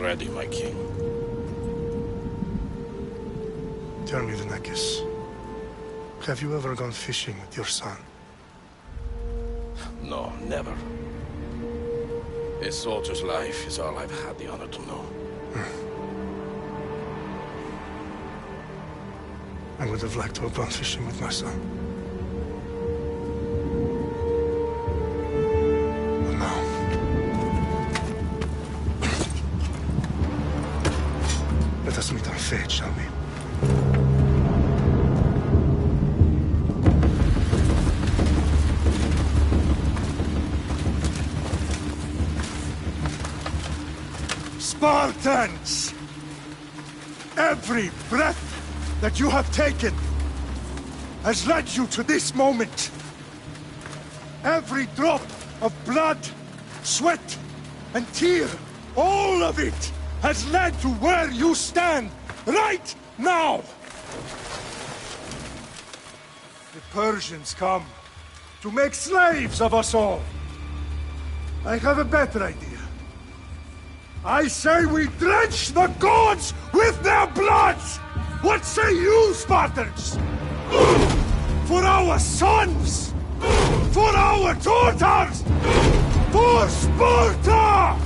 ready, my king. Tell me, Venekis, have you ever gone fishing with your son? No, never. A soldier's life is all I've had the honor to know. I would have liked to have gone fishing with my son. But now... let us meet our fate, shall we? Spartans! Every breath that you have taken has led you to this moment. Every drop of blood, sweat, and tear, all of it has led to where you stand right now. The Persians come to make slaves of us all. I have a better idea. I say we drench the gods with their blood! What say you, Spartans? For our sons! For our daughters! For Sparta!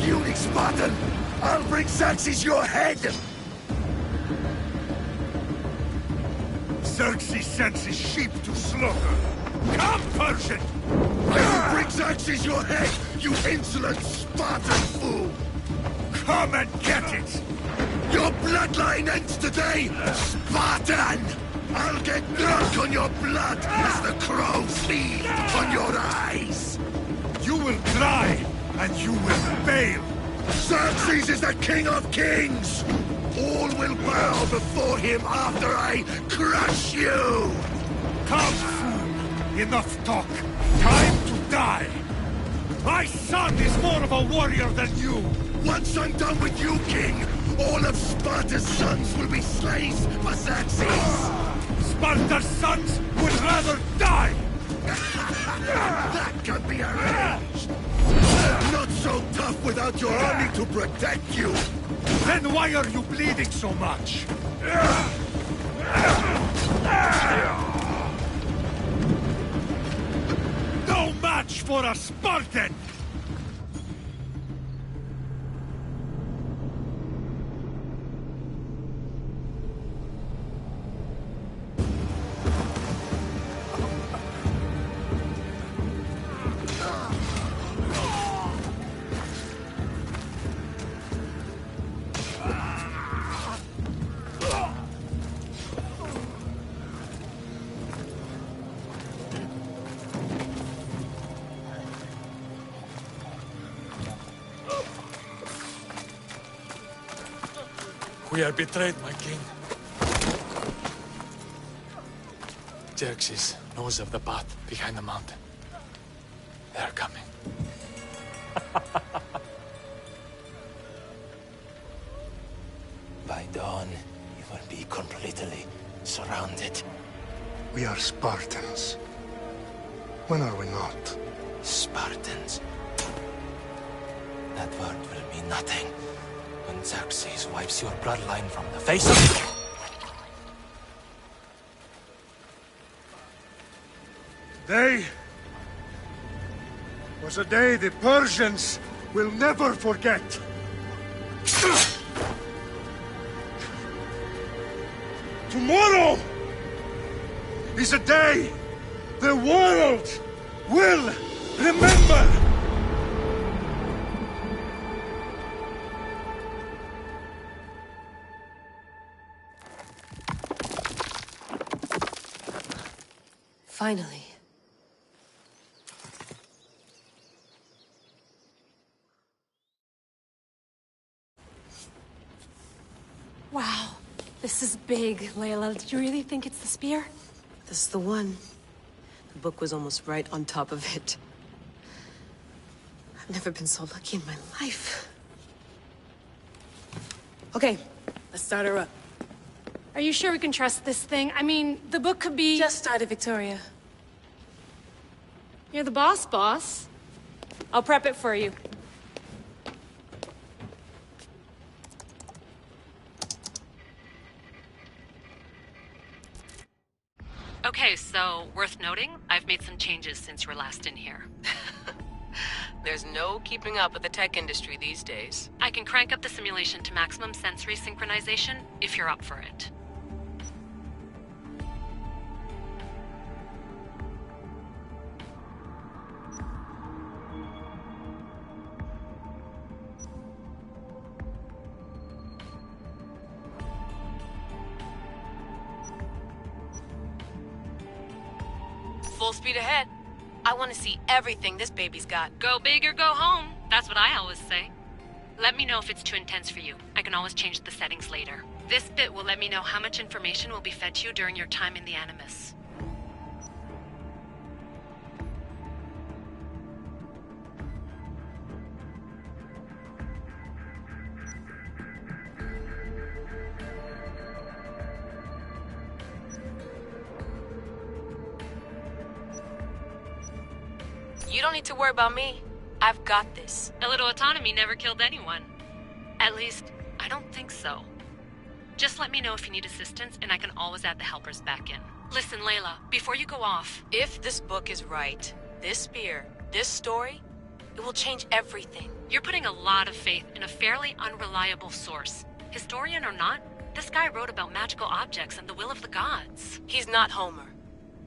Puny Spartan! I'll bring Xerxes your head! Xerxes sends his sheep to slaughter. Come, Persian! I will bring Xerxes your head, you insolent Spartan fool! Come and get it! Your bloodline ends today, Spartan! I'll get drunk on your blood as the crows feed on your eyes! You will cry, and you will fail! Xerxes is the king of kings! All will bow before him after I crush you! Come, fool! Enough talk! Time to die! My son is more of a warrior than you! Once I'm done with you, king, all of Sparta's sons will be slaves for Xerxes! Sparta's sons would rather die! That can be arranged! Not so tough without your army to protect you! Then why are you bleeding so much? No match for a Spartan! We are betrayed, my king. Xerxes knows of the path behind the mountain. They are coming. By dawn, you will be completely surrounded. We are Spartans. When are we not? Spartans. That word will mean nothing when Xerxes wipes your bloodline from the face of... Today was a day the Persians will never forget. Tomorrow is a day the world will remember. Finally. Wow, this is big, Layla. Did you really think it's the spear? This is the one. The book was almost right on top of it. I've never been so lucky in my life. Okay, let's start her up. Are you sure we can trust this thing? I mean, the book could be... Just started, Victoria. You're the boss. I'll prep it for you. Okay, so, worth noting, I've made some changes since you were last in here. There's no keeping up with the tech industry these days. I can crank up the simulation to maximum sensory synchronization, if you're up for it. Full speed ahead. I want to see everything this baby's got. Go big or go home. That's what I always say. Let me know if it's too intense for you. I can always change the settings later. This bit will let me know how much information will be fed to you during your time in the Animus. You don't need to worry about me. I've got this. A little autonomy never killed anyone. At least, I don't think so. Just let me know if you need assistance, and I can always add the helpers back in. Listen, Layla, before you go off... If this book is right, this spear, this story, it will change everything. You're putting a lot of faith in a fairly unreliable source. Historian or not, this guy wrote about magical objects and the will of the gods. He's not Homer.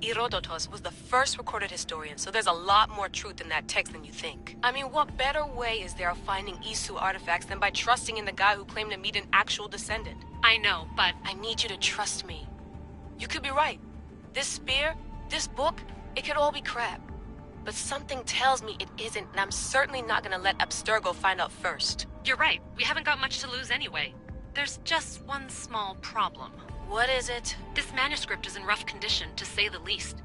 Herodotus was the first recorded historian, so there's a lot more truth in that text than you think. I mean, what better way is there of finding Isu artifacts than by trusting in the guy who claimed to meet an actual descendant? I know, but... I need you to trust me. You could be right. This spear, this book, it could all be crap. But something tells me it isn't, and I'm certainly not gonna let Abstergo find out first. You're right. We haven't got much to lose anyway. There's just one small problem. What is it? This manuscript is in rough condition, to say the least.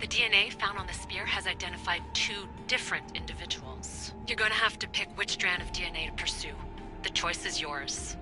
The DNA found on the spear has identified 2 different individuals. You're going to have to pick which strand of DNA to pursue. The choice is yours.